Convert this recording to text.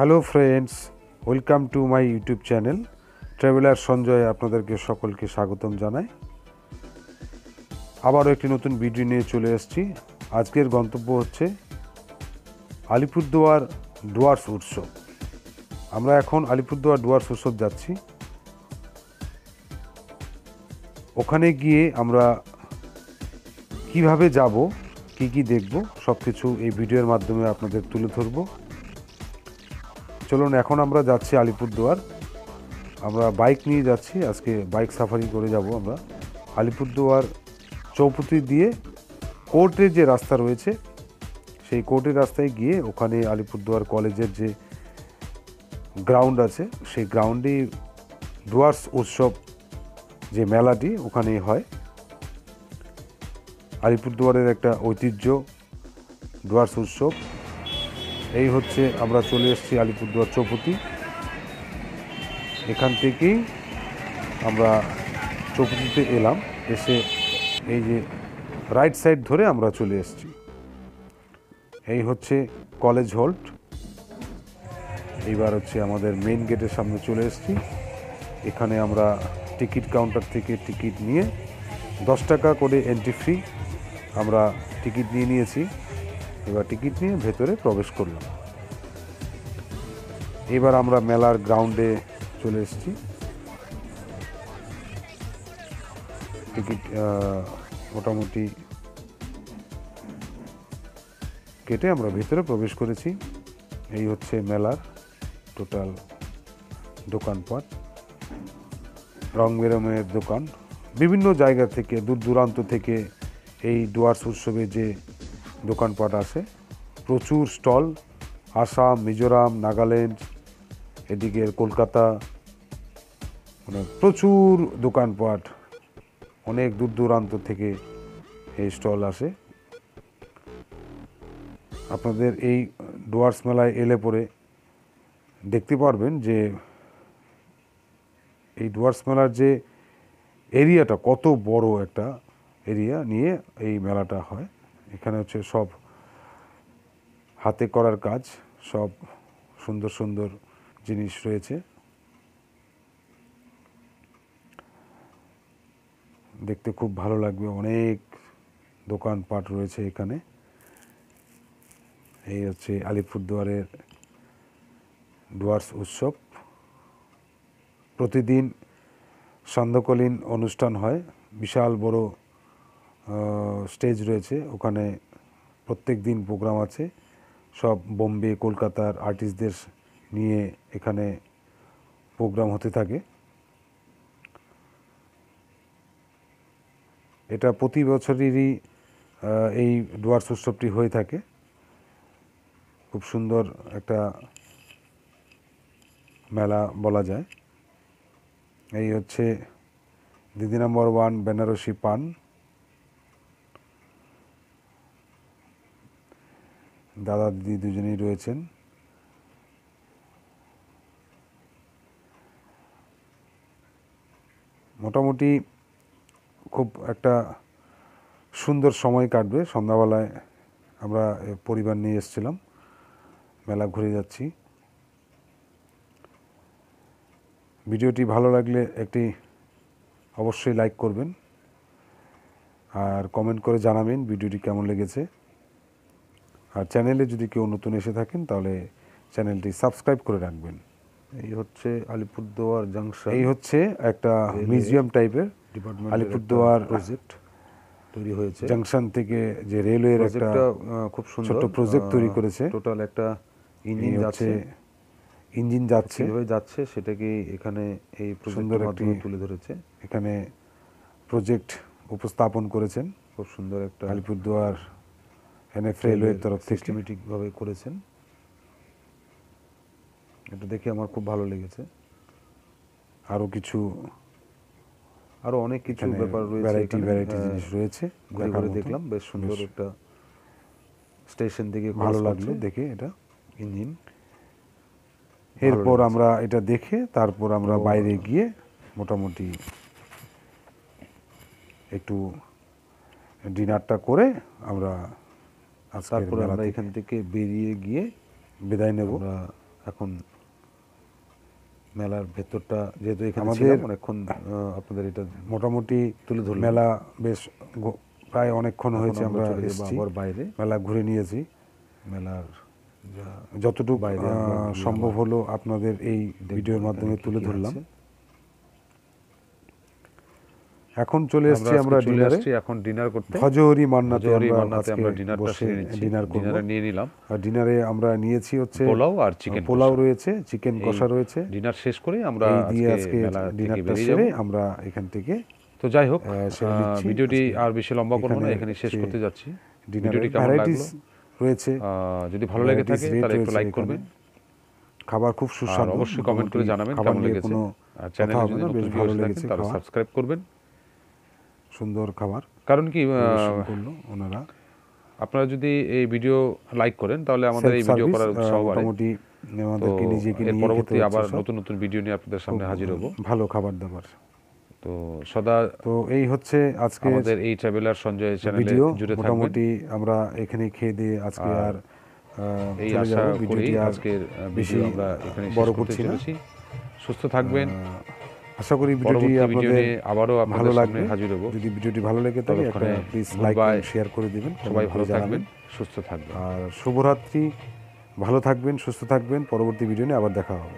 Hello friends, welcome to my YouTube channel traveller Sanjay. আপনাদেরকে সকলকে স্বাগতম জানাই। আবারও একটি নতুন ভিডিও নিয়ে চলে এসেছি। আজকের গন্তব্য হচ্ছে আলিপুরদুয়ার ডুয়ার্স উৎসব। আমরা এখন আলিপুরদুয়ার ডুয়ার্স উৎসব যাচ্ছি। ওখানে গিয়ে আমরা কিভাবে যাব, কি কি দেখব, সব কিছু এই ভিডিওর মাধ্যমে আপনাদের তুলে ধরব। চলুন, এখন আমরা যাচ্ছি আলিপুরদুয়ার। আমরা বাইক নিয়ে যাচ্ছি, আজকে বাইক সাফারি করে যাব আমরা আলিপুরদুয়ার চৌপতি দিয়ে কোর্টের যে রাস্তা রয়েছে সেই কোর্টের রাস্তায় গিয়ে ওখানে আলিপুরদুয়ার কলেজের যে গ্রাউন্ড আছে সেই গ্রাউন্ডেই ডুয়ার্স উৎসব যে মেলাটি ওখানেই হয়। আলিপুরদুয়ারের একটা ঐতিহ্য ডুয়ার্স উৎসব। এই হচ্ছে আমরা চলে এসেছি আলিপুরদুয়ার চৌপতি। এখান থেকেই আমরা চৌপতিতে এলাম, এসে এই যে রাইট সাইড ধরে আমরা চলে এসেছি। এই হচ্ছে কলেজ হল্ট। এইবার হচ্ছে আমাদের মেইন গেটের সামনে চলে এসেছি। এখানে আমরা টিকিট কাউন্টার থেকে টিকিট নিয়ে 10 টাকা করে এন্ট্রি ফি আমরা টিকিট নিয়েছি। এবার টিকিট নিয়ে ভেতরে প্রবেশ করলাম। এবার আমরা মেলার গ্রাউন্ডে চলে এসেছি। টিকিট মোটামুটি কেটে আমরা ভেতরে প্রবেশ করেছি। এই হচ্ছে মেলার টোটাল দোকানপাট, রং বেরঙের দোকান। বিভিন্ন জায়গা থেকে, দূর দূরান্ত থেকে এই ডুয়ার্স উৎসবে যে দোকানপাট আছে, প্রচুর স্টল। আসাম, মিজোরাম, নাগাল্যান্ড, এদিকের কলকাতা, মানে প্রচুর দোকানপাট, অনেক দূর দূরান্ত থেকে এই স্টল আসে। আপনাদের এই ডুয়ার্স মেলায় এলে পরে দেখতে পারবেন যে এই ডুয়ার্স মেলার যে এরিয়াটা, কত বড় একটা এরিয়া নিয়ে এই মেলাটা হয়। এখানে হচ্ছে সব হাতে করার কাজ, সব সুন্দর সুন্দর জিনিস রয়েছে। দেখতে খুব ভালো লাগবে, অনেক দোকানপাট রয়েছে এখানে। এই হচ্ছে আলিপুরদুয়ারের ডুয়ার্স উৎসব। প্রতিদিন সান্ধ্যকালীন অনুষ্ঠান হয়, বিশাল বড় স্টেজ রয়েছে ওখানে। প্রত্যেক দিন প্রোগ্রাম আছে, সব বোম্বে, কলকাতার আর্টিস্টদের নিয়ে এখানে প্রোগ্রাম হতে থাকে। এটা প্রতি বছরেরই এই ডুয়ার্স উৎসবটি হয়ে থাকে। খুব সুন্দর একটা মেলা বলা যায়। এই হচ্ছে দিদি নম্বর 1 বেনারসি পান। দাদা দিদি দুজনেই রয়েছেন। মোটামুটি খুব একটা সুন্দর সময় কাটবে। সন্ধ্যাবেলায় আমরা পরিবার নিয়ে এসেছিলাম, মেলা ঘুরে যাচ্ছি। ভিডিওটি ভালো লাগলে একটি অবশ্যই লাইক করবেন আর কমেন্ট করে জানাবেন ভিডিওটি কেমন লেগেছে। আর চ্যানেলে যদি কেউ নতুন এসে থাকেন তাহলে চ্যানেলটি সাবস্ক্রাইব করে রাখবেন। এই হচ্ছে আলিপুরদুয়ার জাংশন। এই হচ্ছে একটা মিউজিয়াম টাইপের ডিপার্টমেন্ট আলিপুরদুয়ার প্রজেক্ট তৈরি হয়েছে। জাংশন থেকে যে রেলওয়ের একটা খুব সুন্দর ছোট প্রজেক্ট তৈরি করেছে। টোটাল একটা ইঞ্জিন যাচ্ছে, ইঞ্জিন যাচ্ছে, কিভাবে যাচ্ছে সেটাকে এখানে এই প্রজেক্টের মাধ্যমে তুলে ধরেছে। এখানে প্রজেক্ট উপস্থাপন করেছেন খুব সুন্দর একটা আলিপুরদুয়ার এনএফ রেলওয়ের তরফ থেকে সিস্টেমেটিকভাবে করেছেন। এটা দেখে আমার খুব ভালো লেগেছে। আরো অনেক কিছু ব্যাপার রয়েছে, ভ্যারাইটি জিনিস রয়েছে। ঘুরে ঘুরে দেখলাম, বেশ সুন্দর একটা স্টেশন থেকে ভালো লাগলো দেখে এটা ইঞ্জিন। এরপর আমরা এটা দেখে তারপর আমরা বাইরে গিয়ে মোটামুটি একটু ডিনারটা করে আমরা তারপরে আমরা এখান থেকে বেরিয়ে গিয়ে বিদায় নেব। আমরা এখন মেলার ভেতরটা যেহেতু এখানে আমাদের ছিলাম অনেকক্ষণ আপনাদের এটা মোটামুটি তুলে ধরলাম। মেলা বেশ প্রায় অনেকক্ষণ এখন হয়েছে আমরা চলে যাবো এসেছি, আবার বাইরে। মেলা ঘুরে নিয়েছি। মেলার যতটুকু বাইরে আমরা ঘুরে সম্ভব আবার হলো আপনাদের এই ভিডিওর মাধ্যমে এখানে কি তুলে কি ধরলাম। আছে। এখন চলে এসেছি আমরা আজকে চলে ডিনারে। আসছি এখন ডিনার করতে। ভজহরি মান্নাতে ভজহরি আমরা মান্নাতে আজকে আমরা ডিনারটা বসে সেরে নিচ্ছি। ডিনার করব। ডিনারে নিয়ে নিলাম আর ডিনারে আমরা নিয়েছি হচ্ছে পোলাও আর চিকেন পোলাও কষা। রয়েছে, চিকেন কষা রয়েছে। ডিনার শেষ করে আমরা এই দিয়ে আজকে আজকে মেলা থেকে ডিনারটা বেরিয়ে সেরে যাব। আমরা এখান থেকে তো যাই হোক, সেরে নিচ্ছি। ভিডিওটি আজকে আর বেশি লম্বা করব না, এখানে এখানে শেষ যে করতে যাচ্ছি। ডিনারে ভিডিওটি কেমন ভ্যারাইটিস লাগলো রয়েছে, যদি ভালো লেগে থাকে varieties তাহলে rate একটু রয়েছে লাইক এখানে। করবেন খাবার খুব আর সুস্বাদু। অবশ্যই কমেন্ট করে মোটামুটি জানাবেন খাবার কেমন নিয়ে লেগেছে। কোনো আর কথা চ্যানেলে হবে যদি না, নতুন বেশ ভালো ভিউয়ার্স থাকেন লেগেছে তাহলে খাবার, সাবস্ক্রাইব করবেন। সুন্দর খাবার কারণ কি পরিবেশন করলো ওনারা। আপনারা যদি এই ভিডিও লাইক করেন তাহলে আমাদের এই ভিডিও করার উৎসাহ বাড়ে। মোটামুটি তো আমাদেরকে নিজেকে এর নিয়ে পরবর্তী খেতে আবার হচ্ছে সব। নতুন নতুন ভিডিও নিয়ে আপনাদের সামনে হাজির হব। ভালো খাবার দাবার। তো সদা তো এই হচ্ছে আজকে আমাদের এই ট্রাভেলার সঞ্জয় চ্যানেলে ভিডিও। জুড়ে থাকবেন। মোটামুটি আমরা এখানে খেয়ে দিয়ে আজকে আর এই চলে আশা যাব। করি ভিডিওটি আর আজকের বেশি ভিডিও আমরা এখানে বড় শেষ করতে করছি না। চলেছি। সুস্থ থাকবেন। আশা করি ভিডিওটি পরবর্তী ভিডিও আপনাদের নিয়ে আবারও ভালো আপনাদের সামনে লাগবে। হাজির হব। যদি ভিডিওটি ভালো লেগে থাকে একটা ততক্ষণে প্লিজ লাইক goodbye। এবং শেয়ার করে দিবেন। সবাই কমেন্ট ভালো করে জানাবেন। থাকবেন, সুস্থ থাকবেন। আর শুভরাত্রি, ভালো থাকবেন, সুস্থ থাকবেন। পরবর্তী ভিডিও নিয়ে আবার দেখা হবে।